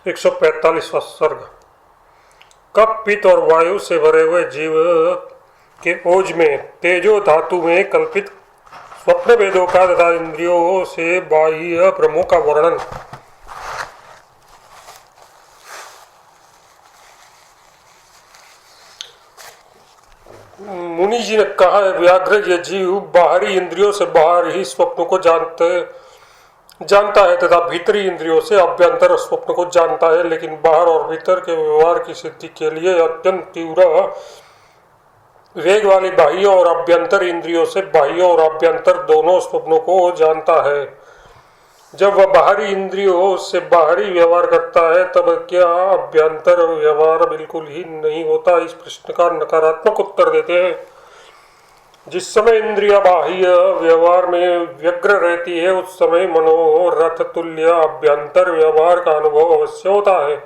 145वां सर्ग। कप पित्त और वायु से भरे हुए जीव के ओज में तेजो धातु में कल्पित स्वप्न भेदों का तथा इंद्रियों से बाह्य भ्रमों का वर्णन। मुनि जी ने कहा है, व्याघ्र ये जीव बाहरी इंद्रियों से बाहर ही स्वप्न को जानता है तथा भीतरी इंद्रियों से अभ्यंतर स्वप्न को जानता है, लेकिन बाहर और भीतर के व्यवहार की सिद्धि के लिए अत्यंत तीव्र वेग वाली बाह्य और अभ्यंतर इंद्रियों से बाह्य और अभ्यंतर दोनों स्वप्नों को जानता है। जब वह बाहरी इंद्रियों से बाहरी व्यवहार करता है तब क्या अभ्यंतर व्यवहार बिल्कुल ही नहीं होता? इस प्रश्न का नकारात्मक उत्तर देते हैं। जिस समय इंद्रिया बाह्य व्यवहार में व्यग्र रहती है उस समय मनोरथ तुल्य अभ्यंतर व्यवहार का अनुभव अवश्य होता है,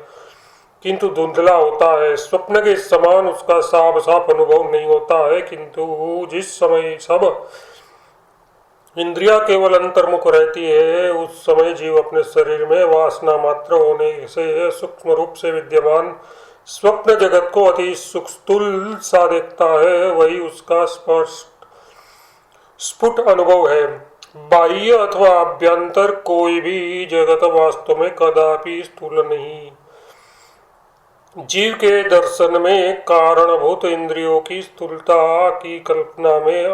किंतु धुंधला होता है। स्वप्न के समान उसका साफ साफ अनुभव नहीं होता है, किंतु जिस समय सब इंद्रिया केवल अंतर्मुख रहती है उस समय जीव अपने शरीर में वासना मात्र होने से सूक्ष्म रूप से विद्यमान स्वप्न जगत को अति स्थूल सा देखता है। वही उसका स्फुट अनुभव है। बाह्य अथवा अभ्यंतर कोई भी जगत वास्तव में कदापि स्थूल नहीं। जीव के दर्शन में कारणभूत इंद्रियों की स्थूलता की कल्पना में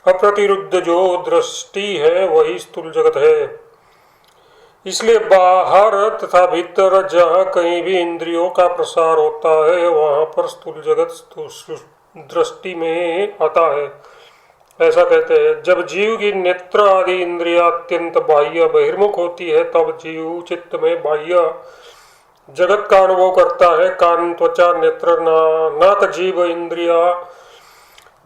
अप्रतिरुद्ध जो दृष्टि है वही स्थूल जगत है। इसलिए बाहर तथा भीतर जहाँ कहीं भी इंद्रियों का प्रसार होता है वहां पर स्थूल जगत दृष्टि में आता है। ऐसा कहते हैं, जब जीव की नेत्र आदि इंद्रिया अत्यंत बाह्य बहिर्मुख होती है तब जीव चित्त में बाह्य जगत का अनुभव करता है। कान, त्वचा, नेत्र, नाक, जीव इंद्रिया,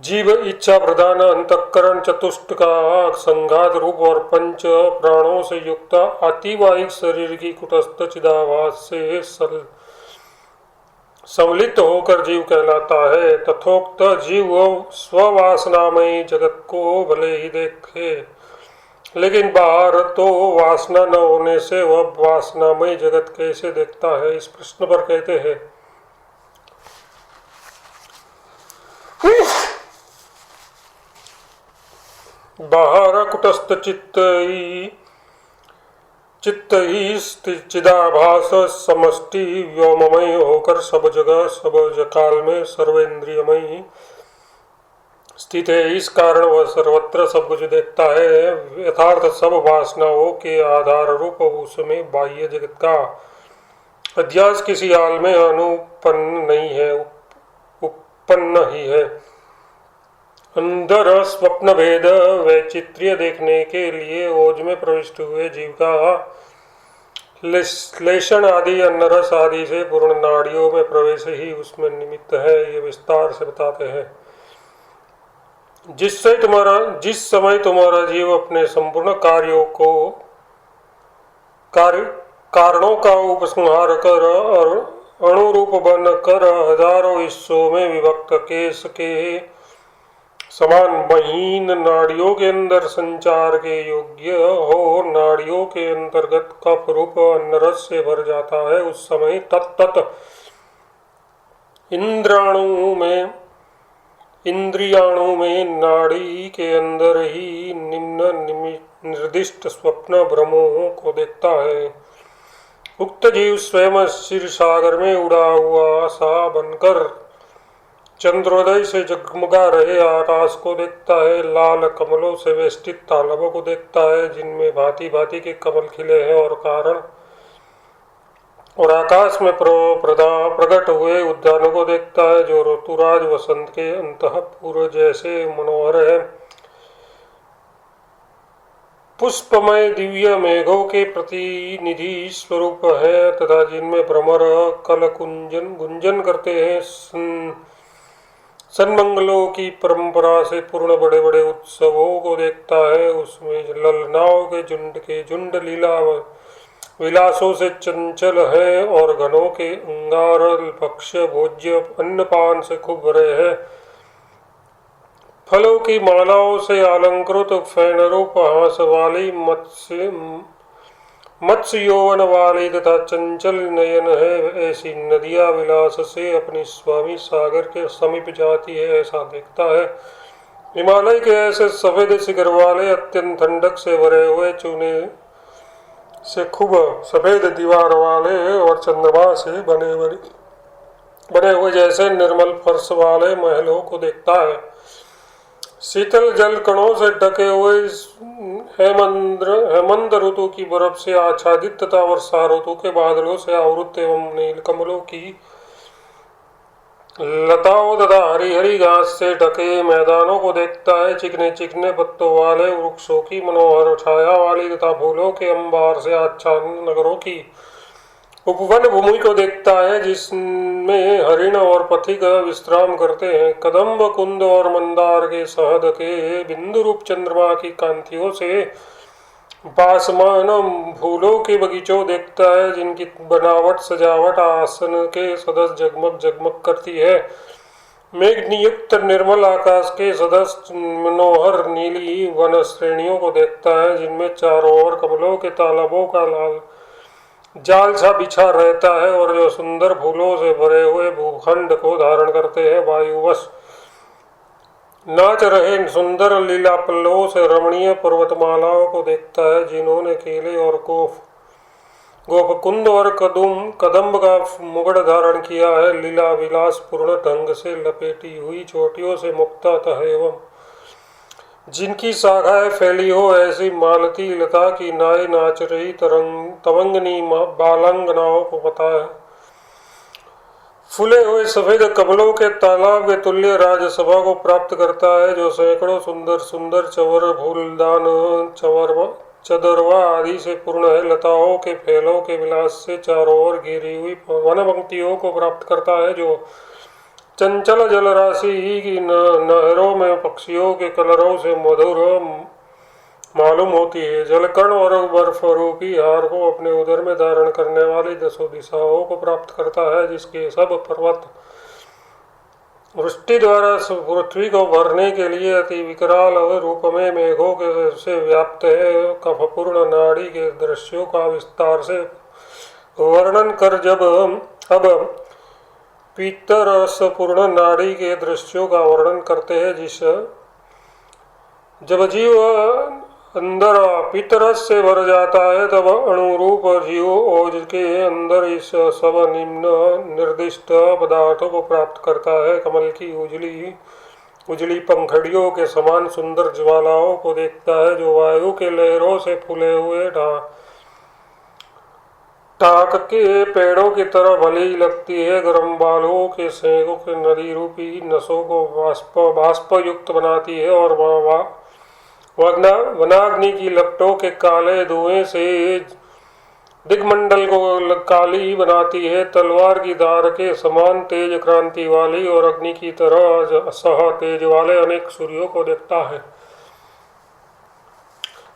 जीव इच्छा प्रधान अंतःकरण चतुष्ट का संघात रूप और पंच प्राणों से युक्त अतिवाहिक शरीर की कुटस्थ चिदाभास से संवलित होकर जीव कहलाता है। तथोक्त जीव स्ववासनामय जगत को भले ही देखे, लेकिन बाहर तो वासना न होने से वह वासनामय जगत कैसे देखता है? इस प्रश्न पर कहते हैं, बाहर कुटस्थ चित्त ही चिदाभास समष्टि व्योममय होकर सब जगह सब काल में सर्वेंद्रियमय स्थित है। इस कारण वह सर्वत्र सब कुछ देखता है। यथार्थ सब वासनाओं के आधार रूप उसमें बाह्य जगत का अध्यास किसी हाल में अनुपन्न नहीं है, उपन्न ही है। अंदर स्वप्न भेद वैचित्र्य देखने के लिए ओज में प्रविष्ट हुए जीव का श्लेषण आदि अन्नरस आदि से पूर्ण नाड़ियों में प्रवेश ही उसमें निमित्त है। ये विस्तार से बताते हैं। जिस समय तुम्हारा जीव अपने संपूर्ण कारणों का उपसंहार कर और अणुरूप बन कर हजारों हिस्सों में विभक्त केश के समान महीन नाड़ियों के अंदर संचार के योग्य हो, नाड़ियों के अंतर्गत कफ रूप अन्नरस से भर जाता है, उस समय तत्त इंद्रियाणु में नाड़ी के अंदर ही निम्न निर्दिष्ट स्वप्न भ्रमों को देखता है। उक्त जीव स्वयं क्षीर सागर में उड़ा हुआ सा बनकर चंद्रोदय से जगमगा रहे आकाश को देखता है। लाल कमलों से वेष्टित तालाबों को देखता है जिनमें भांति भांति के कमल खिले हैं और आकाश में प्रकट हुए उद्यानों को देखता है जो ऋतुराज वसंत के अंतःपुर जैसे मनोहर है। पुष्पमय दिव्य मेघों के प्रतिनिधि स्वरूप है तथा जिनमें भ्रमर कल गुंजन करते हैं। सन्मंगलों की परंपरा से पूर्ण बड़े बड़े उत्सवों को देखता है। उसमें ललनाओं के झुंड लीला विलासों से चंचल है और घनों के अंगार भक्ष्य भोज्य अन्नपान से खूब भरे हैं। फलों की मालाओं से अलंकृत फैन रूप हास वाली मत्स्य यौवन वाली तथा चंचल नयन है, ऐसी नदियां विलास से अपनी स्वामी सागर के समीप जाती है, ऐसा देखता है। हिमालय के ऐसे सफेद शिखर वाले अत्यंत ठंडक से भरे हुए चूने से खूब सफेद दीवार वाले और चंद्रमा से बने हुए जैसे निर्मल फर्श वाले महलों को देखता है। शीतल जल कणों से ढके हुए हेमंत ऋतु की बर्फ से आच्छादित तथा वर्षा ऋतु के बादलों से आवृत एवं नील कमलों की लताओं तथा हरी हरी घास से ढके मैदानों को देखता है। चिकने चिकने पत्तों वाले वृक्षों की मनोहर छाया वाली तथा फूलों के अंबार से आच्छादित नगरों की उपवन भूमि को देखता है, जिसमें हरिण और पथिक विश्राम करते हैं। कदम्ब कुंद और मंदार के शहद के बिंदु रूप चंद्रमा की कांतियों से बासमान फूलों के बगीचों देखता है, जिनकी बनावट सजावट आसन के सदस्य जगमग जगमग करती है। मेघ नियुक्त निर्मल आकाश के सदस्य मनोहर नीली वन श्रेणियों को देखता है, जिनमें चारों ओर कमलों के तालाबों का लाल जाल सा बिछा रहता है और जो सुंदर फूलों से भरे हुए भूखंड को धारण करते हैं। वायुवश नाच रहे सुंदर लीला पल्लवों से रमणीय पर्वतमालाओं को देखता है, जिन्होंने केले और गोपकुंद और कदम्ब का मुकुट धारण किया है। लीला विलास पूर्ण ढंग से लपेटी हुई चोटियों से मुक्तः एवं जिनकी शाखाएं फैली हो ऐसी मालती लता की नाई नाच रही तवंगनी बालांगनाओं को पता है। फूले हुए सफेद कमलों के तालाब के तुल्य राज्यसभा को प्राप्त करता है, जो सैकड़ों सुंदर सुंदर चवर फूलदान चदरवा आदि से पूर्ण है। लताओं के फैलों के विलास से चारों ओर घिरी हुई वन पंक्तियों को प्राप्त करता है, जो चंचल जलराशि की नहरों में पक्षियों के कलरों से मधुर मालूम होती है। जलकण और बर्फ रूपी हार को अपने उदर में धारण करने वाली 10 दिशाओं को प्राप्त करता है, जिसके सब पर्वत वृष्टि द्वारा पृथ्वी को भरने के लिए अति विकराल रूप में मेघों के से व्याप्त है। कफपूर्ण नाड़ी के दृश्यों का विस्तार से वर्णन कर अब पीतरस पूर्ण नाड़ी के दृश्यों का वर्णन करते हैं। जब जीव अंदर पीतरस से भर जाता है, तब अणुरूप जीव ओज के अंदर इस सब निम्न निर्दिष्ट पदार्थों को प्राप्त करता है। कमल की उजली पंखड़ियों के समान सुंदर ज्वालाओं को देखता है, जो वायु के लहरों से फूले हुए टाक के पेड़ों की तरह भली लगती है। गर्म बालों के सेकों के नदी रूपी नसों को बाष्प युक्त बनाती है और वनाग्नि की लपटों के काले धुएं से दिग्मंडल को काली बनाती है। तलवार की धार के समान तेज क्रांति वाली और अग्नि की तरह सह तेज वाले अनेक सूर्यों को देखता है,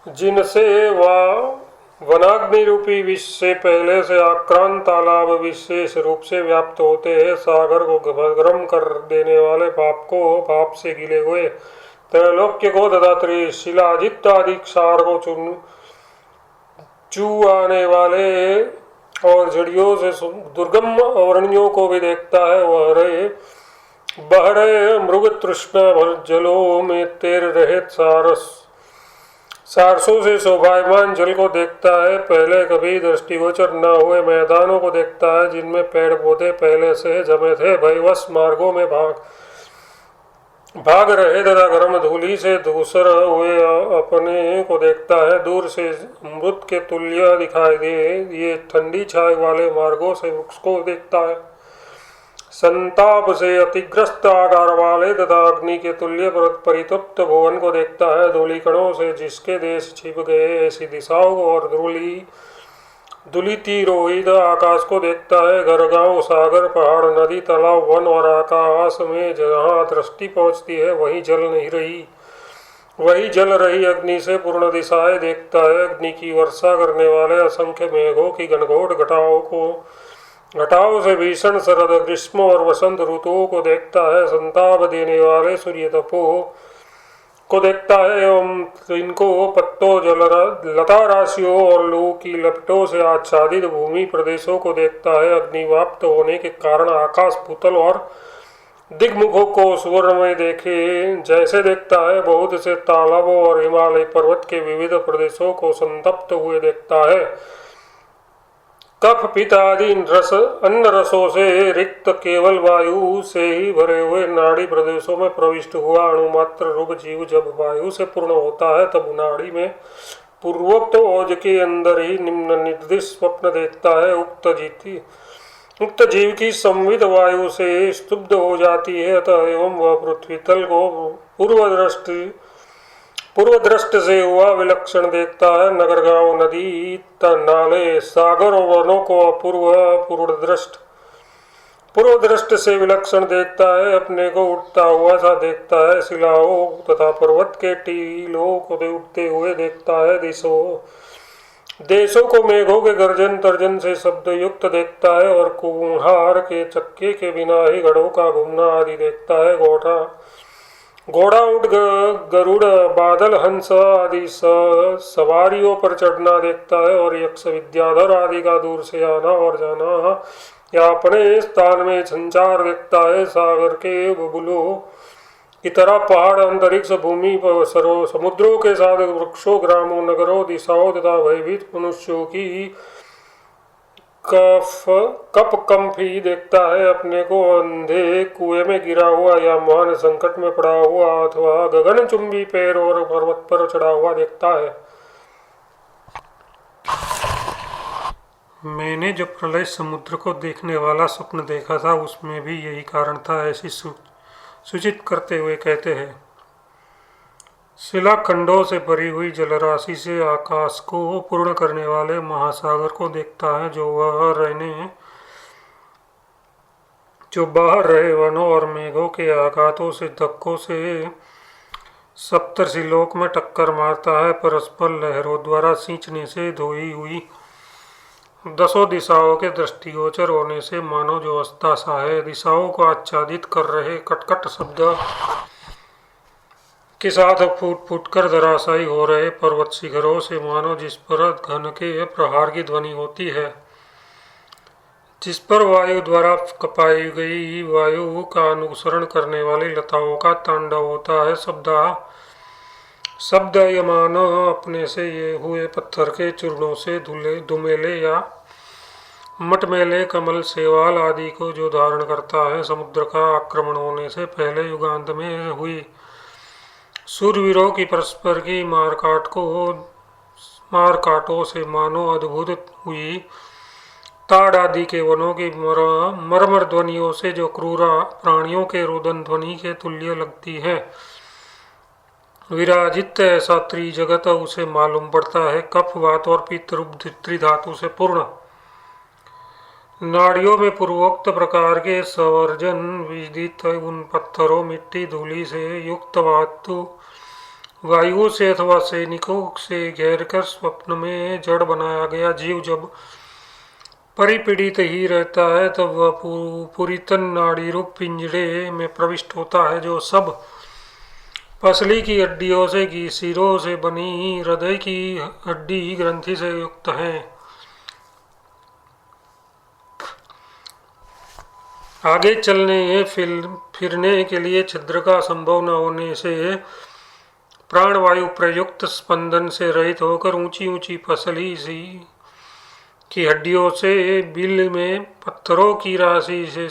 जिनसे वह वनाग्नि रूपी विष से पहले से आक्रांत तालाब विशेष रूप से व्याप्त होते हैं। सागर को गर्म कर देने वाले पाप से गिले हुए त्रैलोक्य को तथा त्रिशिलाजित आदि क्षार को चूआने वाले और जड़ियों से दुर्गम अवर्णियों को भी देखता है। वह बहरे मृग तृष्णा भर जलों में तैर रहे सारसों से शोभायमान जल को देखता है। पहले कभी दृष्टिगोचर न हुए मैदानों को देखता है, जिनमें पेड़ पौधे पहले से जमे थे। भयवश मार्गों में भाग रहे तथा गर्म धूलि से धूसर हुए अपने को देखता है। दूर से अमृत के तुल्य दिखाई दे ये ठंडी छाए वाले मार्गों से वृक्ष को देखता है। संताप से अतिग्रस्त आकार वाले तथा अग्नि के तुल्य परितप्त भुवन को देखता है। धूलि कणों से जिसके देश छिप गए ऐसी दिशाओं को और दुलिती रोहित आकाश को देखता है। घर गांव सागर पहाड़ नदी तालाब वन और आकाश में जहाँ दृष्टि पहुँचती है वहीं जल रही अग्नि से पूर्ण दिशाएं देखता है। अग्नि की वर्षा करने वाले असंख्य मेघों की घनघोर घटाओं से भीषण शरद ग्रीष्म और वसंत ऋतुओं को देखता है। संताप देने वाले सूर्य तपो को देखता है एवं इनको पत्तों लता राशियों और लू की लपटों से आच्छादित भूमि प्रदेशों को देखता है। अग्निवाप्त होने के कारण आकाश भूतल और दिग्मुखों को सुवर्णमय देखे जैसे देखता है। बहुत से तालाबों और हिमालय पर्वत के विविध प्रदेशों को संतप्त हुए देखता है। कफ पित्त आदि रस अन्न रसों से रिक्त केवल वायु से ही भरे हुए नाड़ी प्रदेशों में प्रविष्ट हुआ अणुमात्र रूप जीव जब वायु से पूर्ण होता है तब नाड़ी में पूर्वोक्त ओज के अंदर ही निम्न निर्दिष्ट स्वप्न देखता है। उक्त जीव की संविद वायु से स्तुब्ध हो जाती है अतः एवं वह पृथ्वी तल को पूर्व दृष्टि से हुआ विलक्षण देखता है। नगर गांव नदी नाले सागर और वनों को पूर्व दृष्टि से विलक्षण देखता है। अपने को उठता हुआ सा देखता है। शिलाओं तथा पर्वत के टीलों को उठते हुए देखता है। देशों को मेघों के गर्जन तर्जन से शब्द युक्त देखता है और कुम्हार के चक्के के बिना ही घड़ों का घूमना आदि देखता है। घोड़ा ऊंट गरुड़ बादल हंस आदि सवारियों पर चढ़ना देखता है और यक्ष विद्याधर आदि का दूर से आना और जाना या अपने स्थान में संचार देखता है। सागर के बुलबुलों की तरह पहाड़ अंतरिक्ष भूमि पर समुद्रों के साथ वृक्षों ग्रामों नगरों दिशाओं तथा भयभीत मनुष्यों की कप कंफी देखता है। अपने को अंधे कुएं में गिरा हुआ या महान संकट में पड़ा हुआ अथवा गगन चुंबी पैर और पर्वत पर चढ़ा हुआ देखता है। मैंने जो प्रलय समुद्र को देखने वाला स्वप्न देखा था उसमें भी यही कारण था, ऐसी सूचित करते हुए कहते हैं। शिलाखंडों से भरी हुई जलराशि से आकाश को पूर्ण करने वाले महासागर को देखता है जो बाहर रहे वनों और मेघों के आघातों से धक्कों से सप्तर्षिलोक में टक्कर मारता है। परस्पर लहरों द्वारा सींचने से धोई हुई दसों दिशाओं के दृष्टिगोचर होने से मानो जो अवस्था सा है। दिशाओं को आच्छादित कर रहे कटकट शब्द के साथ फूट फूट कर धराशायी हो रहे पर्वत शिखरों से मानो जिस पर घन के प्रहार की ध्वनि होती है, जिस पर वायु द्वारा कपाई गई वायु का अनुसरण करने वाली लताओं का तांडव होता है। शब्द यमान अपने से ये हुए पत्थर के चूर्णों से धुमेले या मटमेले कमल सेवाल आदि को जो धारण करता है। समुद्र का आक्रमण होने से पहले युगांत में हुई सूरवीरों की परस्पर की मारकाटों से मानो अद्भुत हुई ताड़ आदि के वनों की मरमर ध्वनियों से जो क्रूर प्राणियों के रुदन ध्वनि के तुल्य लगती है विराजित ऐसा त्रिजगत उसे मालूम पड़ता है। कफ वात और पित्त रूप त्रिधातु से पूर्ण नाड़ियों में पूर्वोक्त प्रकार के संवर्जन विदित उन पत्थरों मिट्टी धूलि से युक्त वायु से अथवा सैनिकों से घेर कर स्वप्न में जड़ बनाया गया जीव जब परिपीड़ित ही रहता है तब वह पुरीतन नाड़ी रूप पिंजड़े में प्रविष्ट होता है जो सब पसली की हड्डियों से सिरों से बनी हृदय की हड्डी ग्रंथि से युक्त है। आगे चलने फिरने के लिए छिद्र का संभव न होने से प्राणवायु प्रयुक्त स्पंदन से रहित होकर ऊंची ऊंची पसली सी की हड्डियों से बिल में पत्थरों की राशि से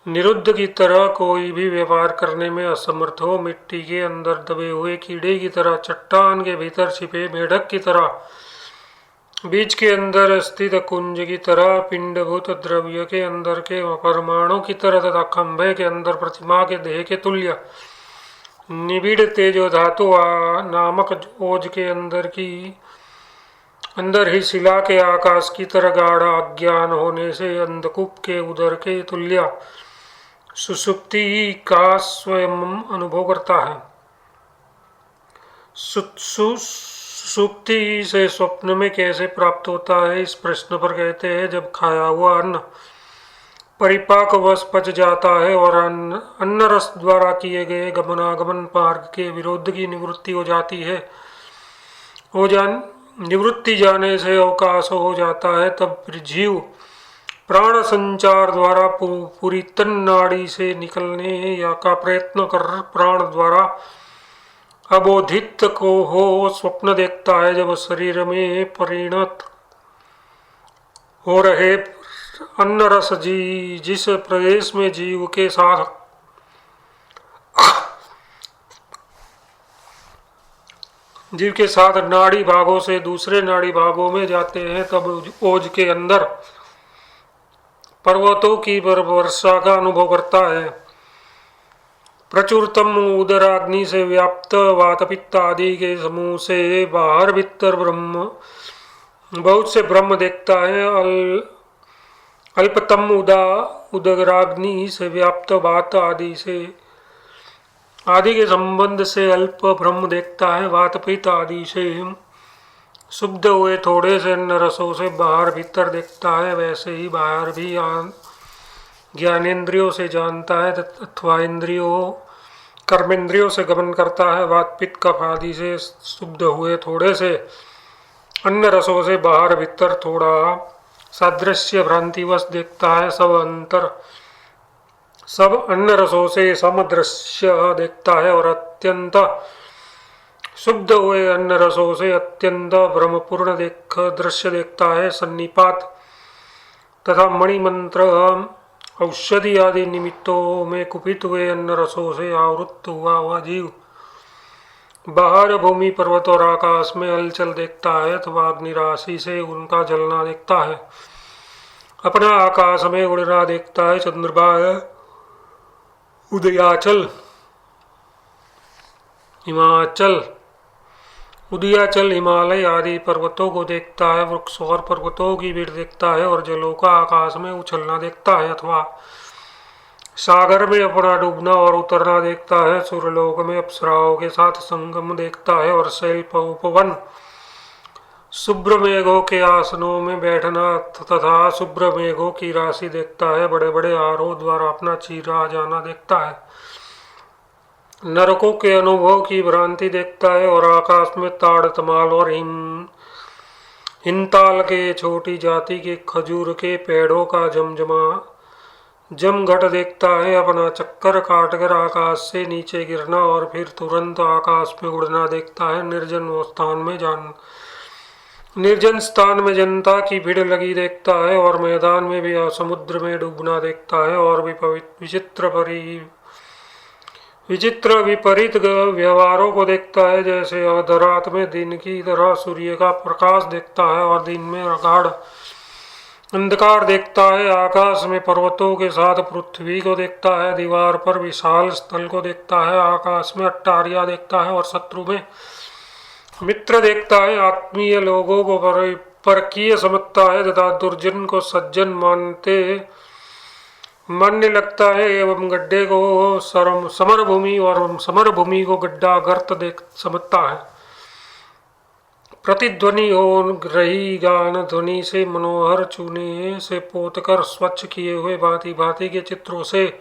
निरुद्ध की तरह कोई भी व्यापार करने में असमर्थ हो, मिट्टी के अंदर दबे हुए कीड़े की तरह, चट्टान के भीतर छिपे मेढक की तरह, बीज के अंदर स्थित कुंज की तरह, पिंडभूत द्रव्य के अंदर के परमाणु की तरह तथा खंभे के अंदर प्रतिमा के देह के तुल्य निबिड़ तेजो धातु नामक ओज के अंदर ही शिला के आकाश की तरह गाढ़ा अज्ञान होने से अंधकूप के उदर के तुल्य सुषुप्ति का स्वयं अनुभव करता है। सुषुप्ति से स्वप्न में कैसे प्राप्त होता है, इस प्रश्न पर कहते हैं जब खाया हुआ अन्न परिपाकवश पच जाता है और अन्न रस द्वारा किए गए गमनागमन मार्ग के विरोध की निवृत्ति हो जाती है। निवृत्ति जाने से अवकाश हो जाता है, तब फिर जीव प्राण संचार द्वारा पूरी तन नाड़ी से निकलने या का प्रयत्न कर प्राण द्वारा अबोधित को हो स्वप्न देखता है। जब शरीर में परिणत हो रहे अन्न रस जिस प्रदेश में जीव के साथ नाड़ी भागों से दूसरे नाड़ी भागों में जाते हैं, तब ओज के अंदर पर्वतों की वर्षा का अनुभव करता है। प्रचुरतम उदराग्नि से व्याप्त वात पित्त आदि के समूह से बाहर भीतर ब्रह्म बहुत से ब्रह्म देखता है। अल्पतम उदराग्नि से व्याप्त वात आदि के संबंध से अल्प ब्रह्म देखता है। वात पित्त आदि से शुद्ध हुए थोड़े से अन्न रसों से बाहर भीतर देखता है। वैसे ही बाहर भी ज्ञानेन्द्रियों से जानता है अथवा कर्मेंद्रियों से गमन करता है। वात पित्त कफ आदि से शुद्ध हुए थोड़े से अन्न रसों से बाहर भीतर थोड़ा सादृश्य भ्रांतिवश देखता है। सब अन्न रसों से समदृश्य देखता है और अत्यंत शुद्ध हुए अन्न रसों से अत्यंत ब्रह्मपूर्ण दृश्य देखता है। सन्निपात तथा मणिमंत्र औषधि आदि निमित्तों में कुपित हुए अन्न रसों से आवृत्त हुआ जीव बाहर भूमि पर्वत और आकाश में हलचल देखता है अथवा अग्नि राशि से उनका जलना देखता है। अपना आकाश में उड़ना देखता है। चंद्रमा उदयाचल हिमालय आदि पर्वतों को देखता है। वृक्ष और पर्वतों की भीड़ देखता है और जलों का आकाश में उछलना देखता है अथवा सागर में अपना डूबना और उतरना देखता है। सूर्यलोक में अप्सराओं के साथ संगम देखता है और शैलपवन शुभ्र मेघों के आसनों में बैठना तथा शुभ्र मेघों की राशि देखता है। बड़े बड़े आरोह द्वारा अपना चीरा जाना देखता है। नरकों के अनुभव की भ्रांति देखता है और आकाश में ताड़ तमाल और हिमताल के छोटी जाति के खजूर के पेड़ों का जमघट देखता है। अपना चक्कर काटकर आकाश से नीचे गिरना और फिर तुरंत आकाश में उड़ना देखता है। निर्जन स्थान में जनता की भीड़ लगी देखता है और मैदान में भी समुद्र में डूबना देखता है और भी विचित्र विपरीत व्यवहारों को देखता है। जैसे अर्धरात में दिन की तरह सूर्य का प्रकाश देखता है और दिन में गाढ़ अंधकार देखता है। आकाश में पर्वतों के साथ पृथ्वी को देखता है। दीवार पर विशाल स्थल को देखता है। आकाश में अट्टारियां देखता है और शत्रु में मित्र देखता है। आत्मीय लोगों को परकीय समझता है तथा दुर्जन को सज्जन मानने लगता है एवं गड्ढे को समरभूमि और समरभूमि को गड्ढा गर्त समझता है। प्रतिध्वनि हो रही गान ध्वनि से मनोहर चूने से पोतकर स्वच्छ किए हुए भांति भांति के चित्रों से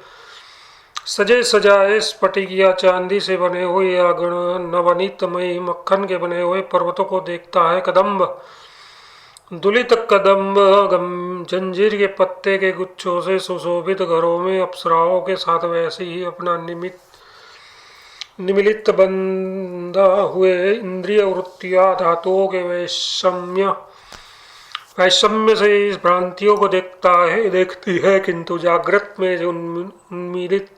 सजे सजाए स्फटिक या चांदी से बने हुए या नवनीतमय मक्खन के बने हुए पर्वतों को देखता है। दुलित कदम्ब जंजीर के पत्ते के गुच्छों से सुशोभित घरों में अप्सराओं के साथ वैसे ही अपना निमिलित बंधा हुए इंद्रिय वृत्तियां धातुओं के वैषम्य से इस भ्रांतियों को देखती है, किंतु जागृत में जो उन्मीलित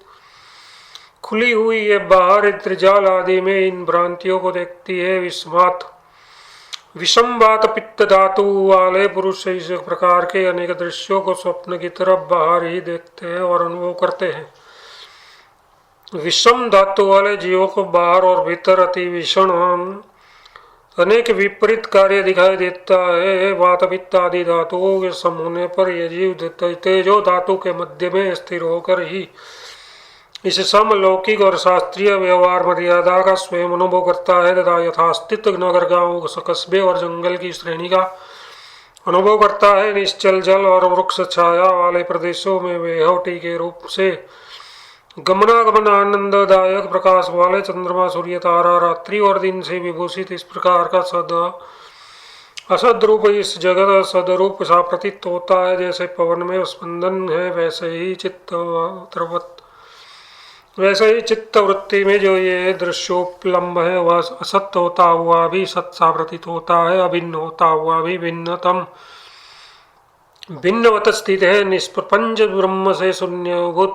खुली हुई है बाहर इंद्रजाल आदि में इन भ्रांतियों को देखती है। विषम वात पित्त धातु वाले पुरुष इस प्रकार के अनेक दृश्यों को स्वप्न की तरफ बाहर ही देखते हैं और अनुभव करते हैं। विषम धातु वाले जीवों को बाहर और भीतर अति भीषण अनेक विपरीत कार्य दिखाई देता है। वात पित्त आदि धातुओं के सम होने पर यह जीव तेजो धातु के मध्य में स्थिर होकर ही इस समलौकिक और शास्त्रीय व्यवहार मर्यादा का स्वयं अनुभव करता है तथा यथास्थित नगर गांव कस्बे और जंगल की श्रेणी का अनुभव करता है। निश्चल जल और वृक्ष छाया वाले प्रदेशों में वेहौटी के रूप से गमनागमन आनंददायक प्रकाश वाले चंद्रमा, सूर्य, तारा, रात्रि और दिन से विभूषित इस प्रकार का असद रूप इस जगत सदरूप सा प्रतीत होता है। जैसे पवन में स्पंदन है वैसे ही चित्त वृत्ति में जो ये दृश्योपलम्ब है वह असत्य होता हुआ भी सत सा प्रतीत होता है, अभिन्न होता हुआ भी भिन्नवत स्थित है। निष्प्रपंच ब्रह्म से शून्यभूत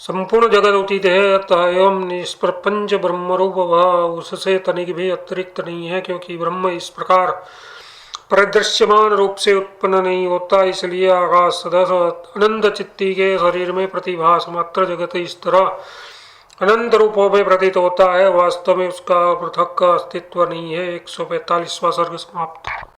संपूर्ण जगत उचित है। अतः एवं निष्प्रपंच ब्रह्म रूप वह उससे तनिक भी अतिरिक्त नहीं है, क्योंकि ब्रह्म इस प्रकार परिदृश्यमान रूप से उत्पन्न नहीं होता। इसलिए आकाश सदस्य अनंत चित्ती के शरीर में प्रतिभास मात्र जगत इस तरह अनंत रूपों में प्रतीत होता है। वास्तव में उसका पृथक का अस्तित्व नहीं है। 145वां सर्ग समाप्त।